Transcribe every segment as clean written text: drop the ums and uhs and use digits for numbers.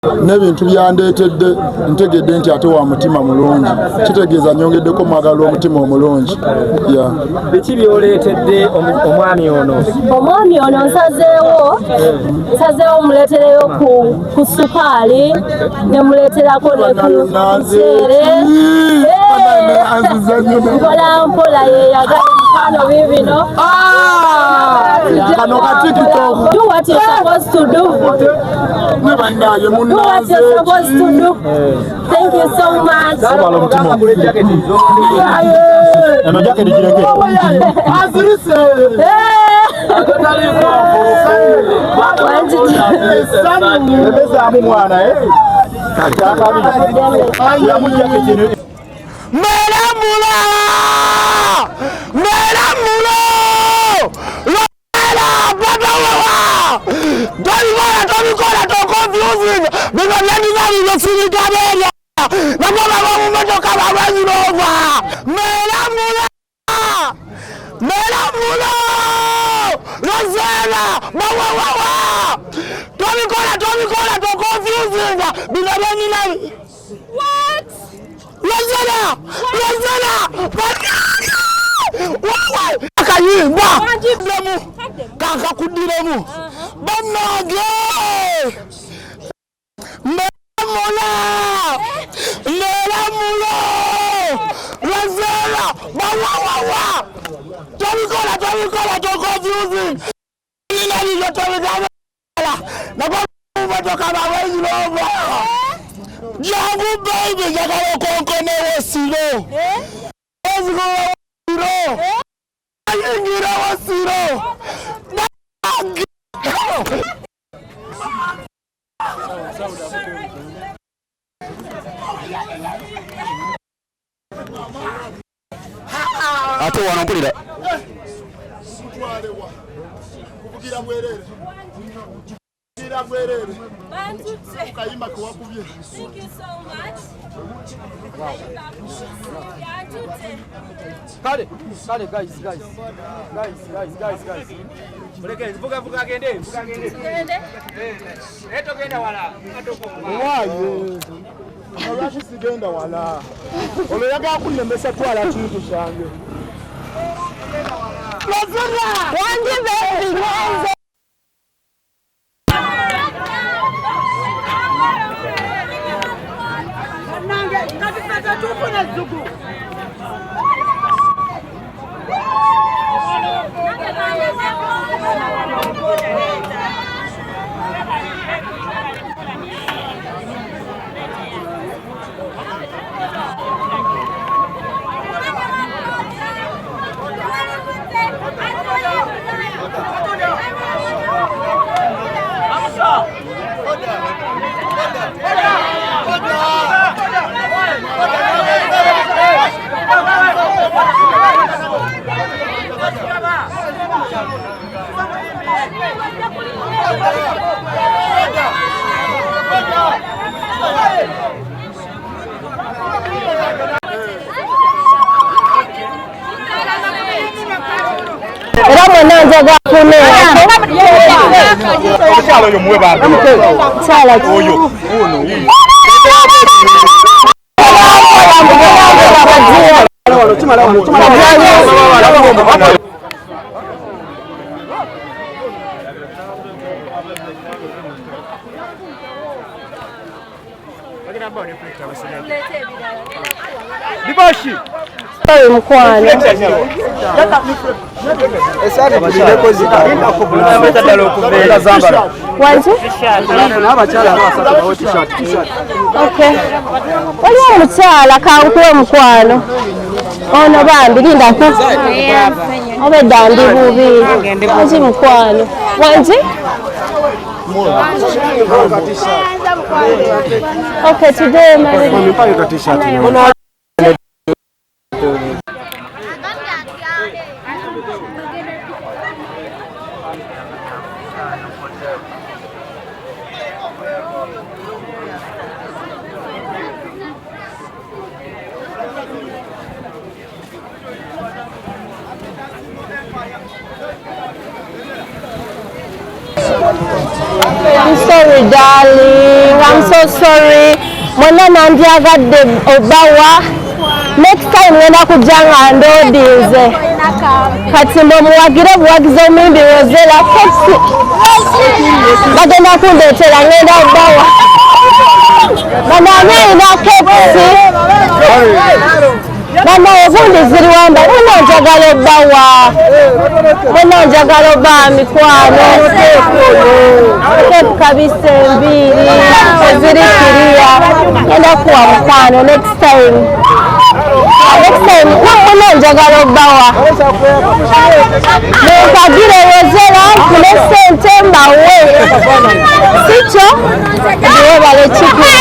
n'ebintu byandeetedde ntegedde nti ate wa mutima mulungi kitegeeza nyongeddeko mwagala omutima omulungi. Biki byoleetedde omwami ono? Omwami ono nsazeewo muleetereyo ku sukaali ne muleeterako ne ku nsere mpola mpola yeyagala mukwano bibino. Kano katikito. Do what you're supposed to do. Ne bandaye Do what you're supposed to do. Thank you so much. Eno jaketi kireke. Azirise. Ebezaamu mwana Melamulo! Melamulo! Don't confusing because anybody will see it again. The moment to come around over. Melamulo! Melamulo! Rosella! Don't confusing because anybody. What? Rosella! Wow! Akayimba! Kaka kudiremu! Banage! Melamulo! Rosella! Wow! Tomikola, don't confusing! Jangu baby, jagalo konkone wasilo. Ezgo wasilo. Ayingira wasilo. Ate wanampulira. Kuvugira mwerere. Thank you so much. Kale, guys. Muleke vuga gende. Eto genda wala. Wayo. Abashi sigenda wala. Oloyaga kunemesa twala kintu kyange. Lazima. Wanje baby. Era mwenanjaga kune Okyalo yo muwe baba. Sala Oyo. Ono yi. Dibashi. Mkwano. Esale bileko zika. Ametadalo okubera zambala. Wanze? N'abakyala abasatu bawo t-shirt. Okay. Waliwo omukyala kankuwe mukwano. Ono bambi linda ko. Obedda ndi bubi. Wanze mukwano. Wanze? Okay, today my t-shirt. I'm sorry, darling. I'm so sorry. Mwena nandyagadde obawa. Next time ngenda kujanga ndodize. Kati muwagire buwagizi omuyimbi Rosella Kepsi. Bagenda kundetera ngenda obawa. Banani ina Kepsi. Bana obundi ziri wamba. Mwena njagala obawa. Mwena njagala obawa mikwano. Kepu kabisa mbiri. Ziri kiriya. Ngenda kuwa mukwano next time. Next time, mwena njagala obawa. Mwekagire Rosella nkule sente mbawe. Sicho? Ndiwebale chiki.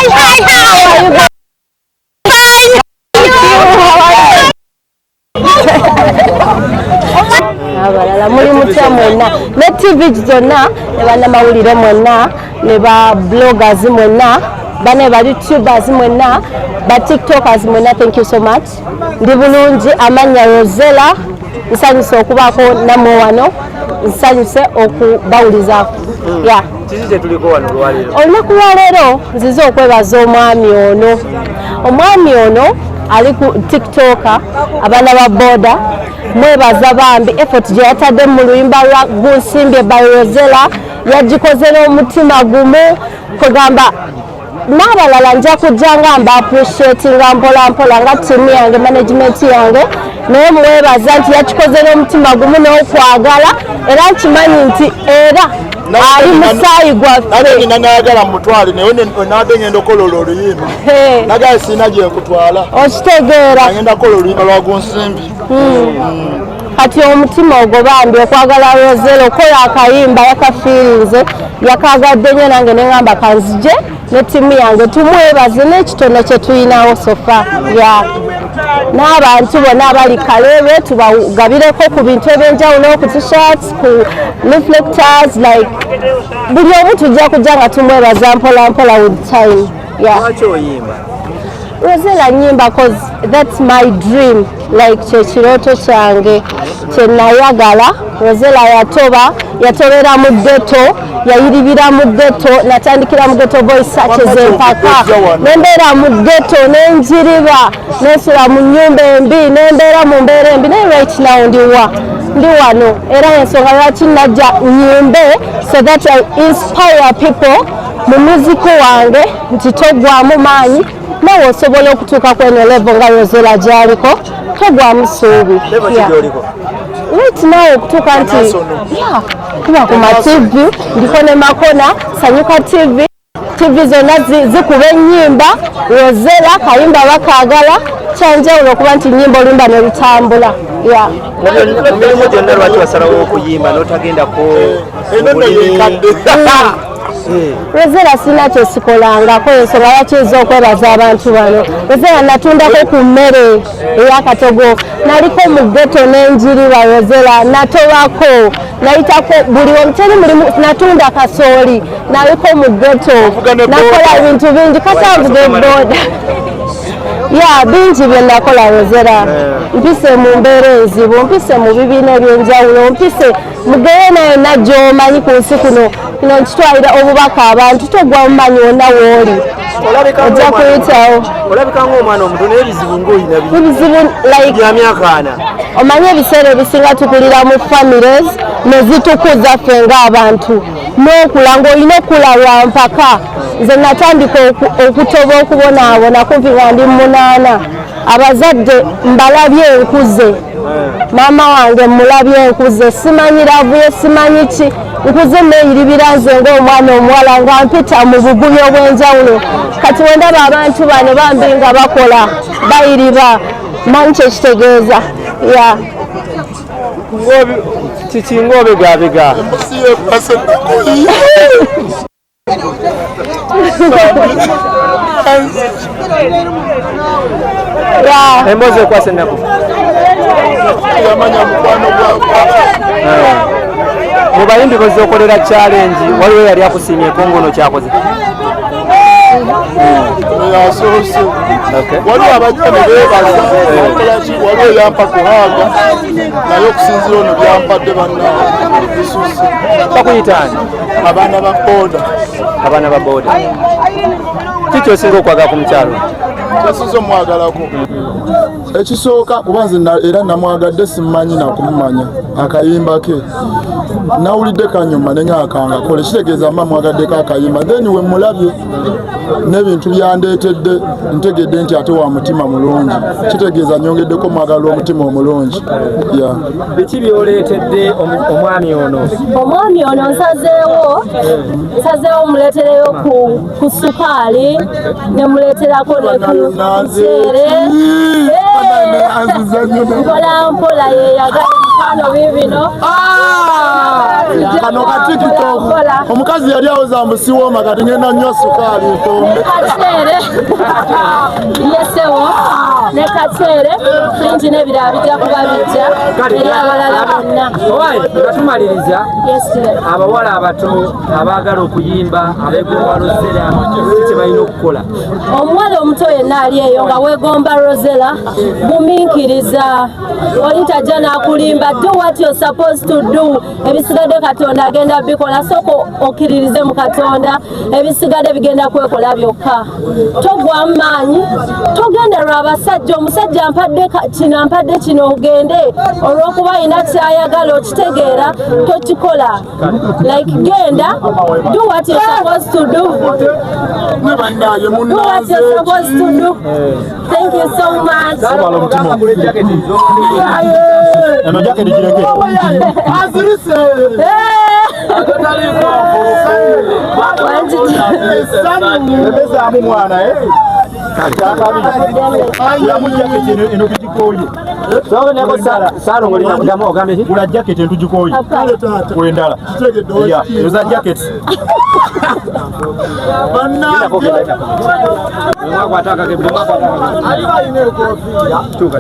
Abalala muli mutya mwenna ne TV zonna ne bannamawulire mwenna ne ba bloggers mwenna bane ba YouTubers mwenna ba TikTokers mwenna, thank you so much. Ndi bulungi, amanya Rosella, nsanyuse okubaako nammwe wano, nsanyuse okubawulizaako. Yeah. Kiki tuliko wano lwaleero? Olunaku lwaleero nzize okwebaza omwami ono. Omwami ono ali ku TikToker, abaana ba boda, mwebaza bambi effort gye yatadde mu luyimba lwa Gunsimbye by Rosella, yagikoze n'omutima gumu, kugamba n'abalala nja kujja nga mba appreciatinga mpola mpola nga tiimu yange, management yange, naye mwebaza nti yakikoze n'omutima gumu n'okwagala, era nkimanyi nti era ali musaayi gwaffe. Nina nayagala mutwale naye nabadde ngenda okola oluyimba. Nagala sina gye nkutwala. Okitegeera. Ngenda kola oluyimba lwa Gunsimbye. Kati omutima ogwo bambi okwagala Rosella okola akayimba yakafiirinze, yakagadde nnyo nange ne ngamba kanzije ne ttiimu yange tumwebaze n'ekitono kye tuyinawo sofa. N'abantu bonna abali Kaleebe tubagabireko ku bintu ebyenjawulo, ku t-shirts, ku reflectors, like buli omu tujja kujja nga tumwebaza mpola mpola with time. Lwaki oyimba? Rosella nyimba cause that's my dream, like kyekirooto kyange kye nayagala. Rosella yatobera mu ghetto, yayiribira mu ghetto, natandikira mu ghetto voice searches empaka, nembeera mu ghetto nenjiriba, nensula mu nnyumba embi, nembeera mu mbeera embi, naye right now ndi wano, era ensonga lwaki najja nyimbe so that I inspire people mu muziki wange nti togwamu maanyi, nawe osobola okutuuka kweno level nga Rosella gy'aliko, togwamu ssuubi. Right now okutuuka nti kuba ku ma TV, ndiko ne Makona, Sanyuka TV zonna zikuba ennyimba, Rosella kayimba bakaagala, kyanjawulo okuba nti nnyimba oluyimba ne lutambula. Mu mirimu gyonna lwaki wasalawo okuyimba n'otagendako? Rosella sina kyesikolangako, ensonga lwaki okwebaza abantu bano. Rosella natundako ku mmere ey'akatogo, naliko mu ghetto n'enjiriba. Rosella natobako, nayitako buli omuteri mulimu, natunda kasooli, naliko mu ghetto, nakola ebintu bingi, katanvuga ebboda. Bingi bye nakola Rosella. Mpise mu mbeera enzibu, mpise mu bibiina ebyenjawulo, mpise mugeye nayo nagyomanyi ku nsi kuno nkitwalira obubaka abantu, togwa mumanyi wonna wooli ojja kuyitawo. Olabika ng'omwana omuto naye ebizibu ng'olina ebizibu bya myaka 4. Omanyi ebiseera ebisinga tukulira mu families nezitukuza ffe ng'abantu n'okula ng'olina okula lwa mpaka. Nze natandika okutoba okubonaabona kumpi nga ndi 8. Abazadde mbalabye enkuze, maama wange mulabye enkuze, simanyi ravuye simanyi ki, nkuze neeyiribira nze ng'omwana omuwala nga mpita mu bugubi obw'enjawulo. Kati wendaba abantu bano bambi nga bakola bayiriba, manyi kyekitegeeza. Kiki ng'obegabega? Emboze kwase nako. Mu bayimbi bozokolera challenge waliwo yali akusiimyeko ngono kyakoze. Waliwo abajja ne beebaza waliwo yampa kuhaaga naye okusinzira ono byampadde bannabisusse. Bakuyitaani? Abaana ba boda. Abaana ba boda. kiki osinga okwagala ku mukyalo? Kyesiza omwagalako ekisooka kuba nze era namwagadde simmanyi nakumumanya akayimba ke nawulidde kanyuma neŋŋaakanga kole kitegeeza mba mwagaddeko akayimba then we mulabye n'ebintu byandeetedde ntegedde nti ate wa mutima mulungi kitegeeza nyongeddeko mwagala omutima omulungi. Biki byoleetedde omwami ono? Omwami ono nsazeewo muleetereyo ku sukaali ne muleeterako ne ku muceere mpola yeyagala mufano bibino kano katikito omukazi yali awoza musiwooma kati ngenda nnyo sukaali ntombe kaceere yesewo ne kaceere bingi n'ebirala bijja kuba bijja eri abalala bonna. Nga tumaliriza, abawala abato abaagala okuyimba abeegomba Rosella kiki balina okukola? Omuwala omuto yenna ali eyo nga weegomba Rosella gumiikiriza oli tajja n'akulimba do what you're supposed to do. Ebisigadde Katonda agenda bikola, soko okkiririze mu Katonda, ebisigadde bigenda kwekola byokka. Togwamu maanyi, togenda lw'abasajja, omusajja ampadde kino ogende olw'okuba alina kyayagala okitegeera tokikola. Like genda, do what you're supposed to do. Do what you're supposed to do. Thank you so much. Una jacket entugikoye kwendala yoza jacket banna